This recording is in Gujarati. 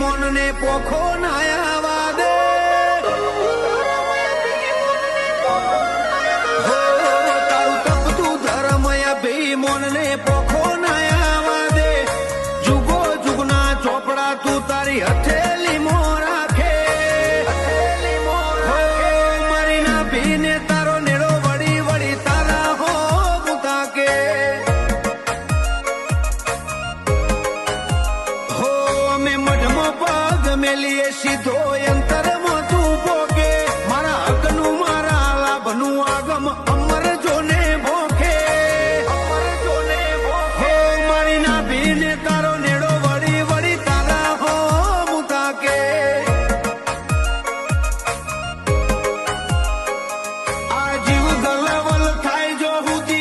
મોન ને પોખો નાયા દે તારું તપતું ધર્મ ભી મોન ને પોખો નાયા દે જુગો જુગના ચોપડા તું તારી હથેલી મો રાખે મારી ના ભીને તારો નેડો વળી વળી તારા હો મુતા કે હો અમે મઢમાં પગ મેલીએ સીધો